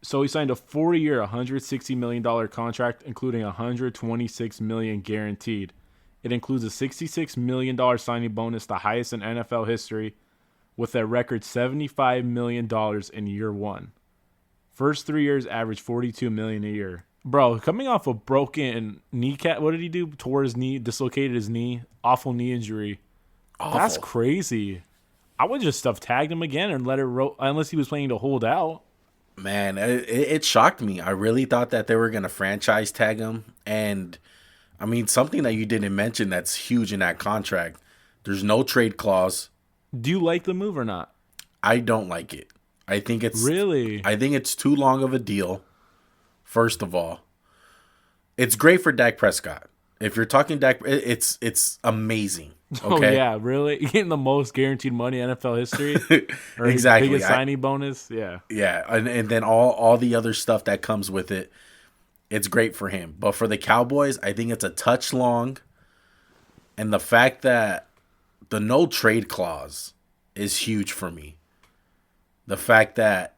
So he signed a 4-year, $160 million contract, including $126 million guaranteed. It includes a $66 million signing bonus, the highest in NFL history, with a record $75 million in year one. First 3 years average $42 million a year. Bro, coming off a broken kneecap, what did he do? Tore his knee, dislocated his knee, awful knee injury. That's Awful. crazy. I would just have tagged him again and let it roll, unless he was planning to hold out. Man, it shocked me. I really thought that they were going to franchise tag him. And, I mean, something that you didn't mention that's huge in that contract, there's no trade clause. Do you like the move or not? I don't like it. Really? I think it's too long of a deal. First of all, it's great for Dak Prescott. If you're talking Dak, it's amazing. Oh Okay, yeah, really? Getting the most guaranteed money in NFL history, or his exactly. biggest signing bonus? Yeah. Yeah, and then all the other stuff that comes with it, it's great for him. But for the Cowboys, I think it's a touch long, and the fact that the no trade clause is huge for me. The fact that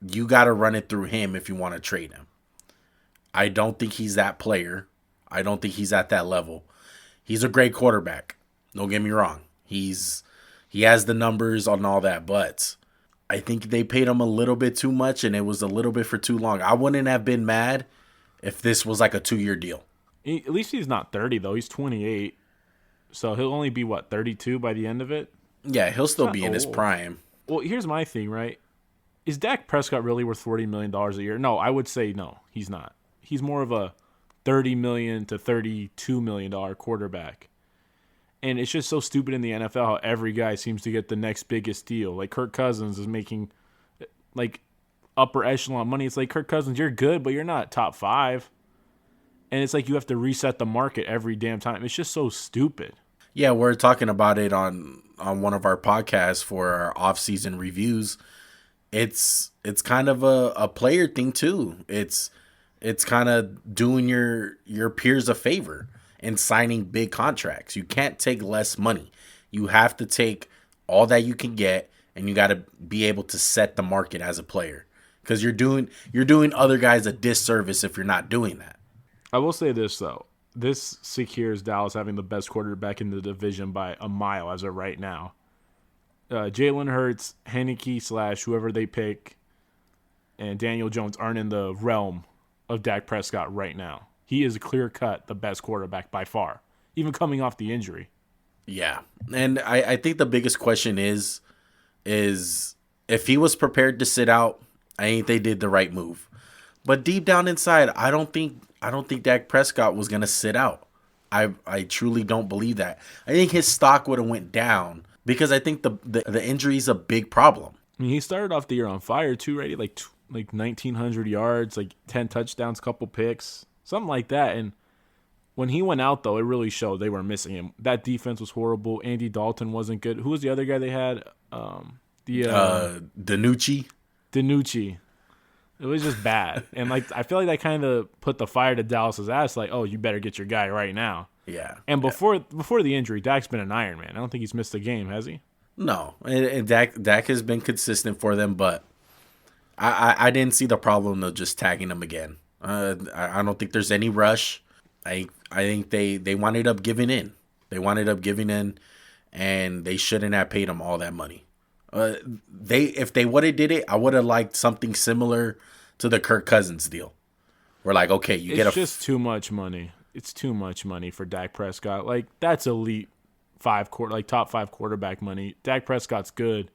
you got to run it through him if you want to trade him. I don't think he's that player. I don't think he's at that level. He's a great quarterback. Don't get me wrong. He has the numbers on all that, but I think they paid him a little bit too much and it was a little bit for too long. I wouldn't have been mad if this was like a 2-year deal. At least he's not 30 though. He's 28, so he'll only be 32 by the end of it. Yeah, he'll It's still not be in his old. prime. Well, here's my thing, right? Is Dak Prescott really worth $40 million a year? No, I would say no. He's not. He's more of a $30 million to $32 million quarterback. And it's just so stupid in the NFL how every guy seems to get the next biggest deal. Like Kirk Cousins is making like upper echelon money. It's like, Kirk Cousins, you're good, but you're not top five. And it's like you have to reset the market every damn time. It's just so stupid. Yeah, we're talking about it on one of our podcasts for our off-season reviews. It's kind of a player thing too. It's kind of doing your peers a favor and signing big contracts. You can't take less money. You have to take all that you can get, and you got to be able to set the market as a player. Because you're doing other guys a disservice if you're not doing that. I will say this, though. This secures Dallas having the best quarterback in the division by a mile as of right now. Jalen Hurts, Heineke / whoever they pick, and Daniel Jones aren't in the realm of Dak Prescott right now. He is clear-cut the best quarterback by far, even coming off the injury. Yeah, and I think the biggest question is if he was prepared to sit out, I think they did the right move. But deep down inside, I don't think Dak Prescott was gonna sit out. I truly don't believe that. I think his stock would have went down because I think the injury is a big problem. I mean, he started off the year on fire too, right? Like 1,900 yards, like 10 touchdowns, couple picks, something like that. And when he went out, though, it really showed they were missing him. That defense was horrible. Andy Dalton wasn't good. Who was the other guy they had? Danucci. Danucci. It was just bad. And like I feel like that kind of put the fire to Dallas's ass. Like, oh, you better get your guy right now. Yeah. And before the injury, Dak's been an Iron Man. I don't think he's missed a game, has he? No, and Dak has been consistent for them, but I didn't see the problem of just tagging him again. I don't think there's any rush. I think they wound up giving in. They wound up giving in, and they shouldn't have paid him all that money. If they would have did it, I would have liked something similar to the Kirk Cousins deal. We're like, okay, It's just too much money. It's too much money for Dak Prescott. Like that's elite top five quarterback money. Dak Prescott's good.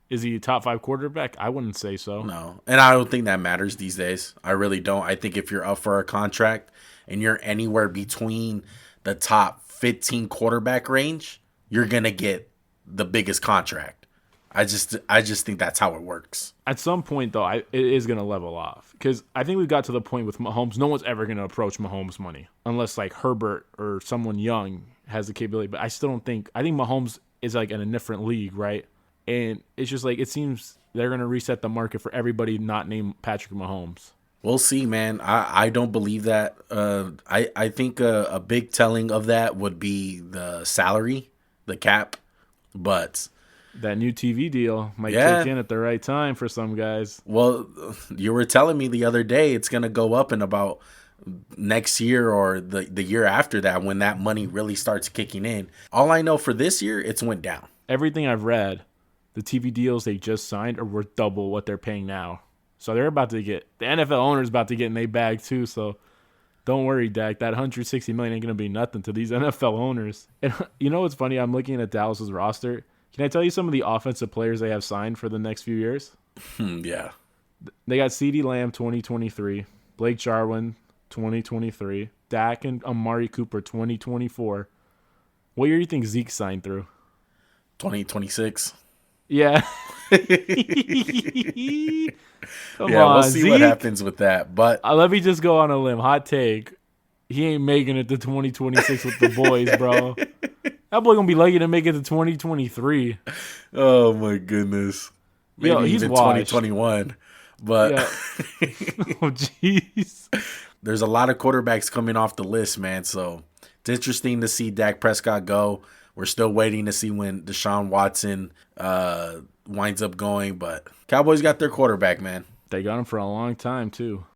Is he a top five quarterback? I wouldn't say so. No, and I don't think that matters these days. I really don't. I think if you're up for a contract and you're anywhere between the top 15 quarterback range, you're gonna get the biggest contract. I just think that's how it works. At some point, though, it is going to level off. Because I think we've got to the point with Mahomes, no one's ever going to approach Mahomes' money. Unless, like, Herbert or someone young has the capability. But I still don't think – I think Mahomes is, like, in a different league, right? And it's just like it seems they're going to reset the market for everybody not named Patrick Mahomes. We'll see, man. I don't believe that. I think a big telling of that would be the salary, the cap. But That new TV deal might Yeah. kick in at the right time for some guys. Well, you were telling me the other day it's going to go up in about next year or the year after that when that money really starts kicking in. All I know for this year, it's went down. Everything I've read, the TV deals they just signed are worth double what they're paying now. So they're about to get the NFL owners about to get in their bag too. So don't worry, Dak. That 160 million ain't gonna be nothing to these NFL owners. And you know what's funny? I'm looking at Dallas's roster. Can I tell you some of the offensive players they have signed for the next few years? Yeah. They got CeeDee Lamb 2023, Blake Jarwin 2023, Dak and Amari Cooper 2024. What year do you think Zeke signed through? 2026. Yeah. Come Yeah, on, we'll see Zeke. what happens with that. But Let me just go on a limb. Hot take. He ain't making it to 2026 with the boys, bro. That boy gonna be lucky to make it to 2023. oh my goodness. Maybe Yo, he's even washed. 2021. But Yeah. Oh, jeez. there's a lot of quarterbacks coming off the list, man. So it's interesting to see Dak Prescott go. We're still waiting to see when Deshaun Watson winds up going. But Cowboys got their quarterback, man. They got him for a long time, too.